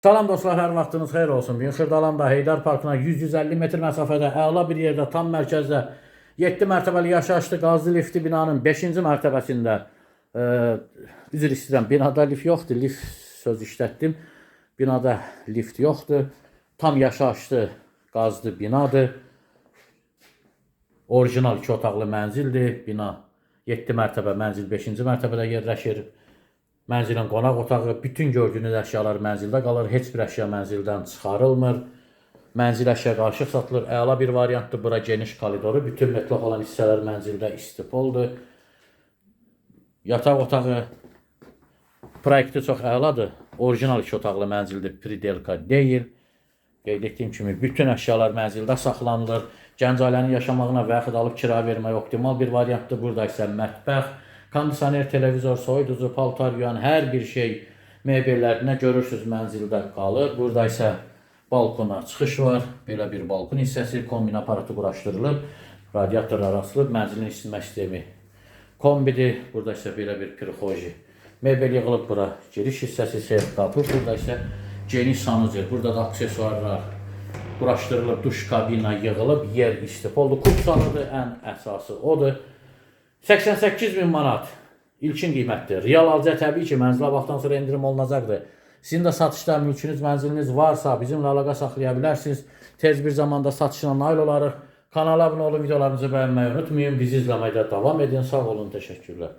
Salam dostlar, hər vaxtınız xeyir olsun. Bugün Xırdalanda Heydar Parkına 100-150 metr məsafədə əla bir yerdə, tam mərkəzdə 7 mərtəbəli yaşayışlı qazlı liftli binanın 5-ci mərtəbəsində üzr istəyirəm, binada lift yoxdur, lift söz işlətdim. Binada lift yoxdur. Tam yaşayışlı qazlı binadır. Orijinal 2 otaqlı mənzildir. Bina 7 mərtəbə, mənzil 5-ci mərtəbədə yerləşir. Mənzilin qonaq otağı, bütün gördüyünüz əşyalar mənzildə qalır. Heç bir əşya mənzildən çıxarılmır. Mənzil əşya qarışıq satılır. Əla bir variantdır. Bura geniş koridoru. Bütün metlaq olan hissələr mənzildə istipoldur. Yataq otağı proyekti çox əladır. Orijinal 2 otaqlı mənzildir. Pridelka deyil. Qeyd etdiyim kimi bütün əşyalar mənzildə saxlanılır. Gənc ailənin yaşamağına və yaxud alıb kira vermək optimal bir variantdır. Burada isə mətbəx, kondisioner, televizor, soyuducu, paltar yuyan hər bir şey mebellərinə görürsünüz mənzildə qalır. Burada isə balkona çıxış var. Belə bir balkon hissəsi, kombin aparatı quraşdırılıb, radiatorlar açılıb, mənzilin isinmə sistemi kombidir. Burada isə belə bir prixoji mebel yığılıb, bura giriş hissəsi, seyf qapı. Burada isə geniş sanucer, burada da aksesuarlar quraşdırılıb, duş kabina yığılıb, yer istipoldur. Kupsalıdır, ən əsası odur. 88.000 manat ilkin qiymətdir. Real alıcıya təbii ki, mənzilə baxdan sonra endirim olunacaqdır. Sizin də satışda mülkünüz, mənziliniz varsa bizimlə əlaqə saxlaya bilərsiniz. Tez bir zamanda satışına nail olarıq. Kanala abunə olun, videolarımızı bəyənməyi unutmayın. Bizi izləməkdə davam edin. Sağ olun, təşəkkürlər.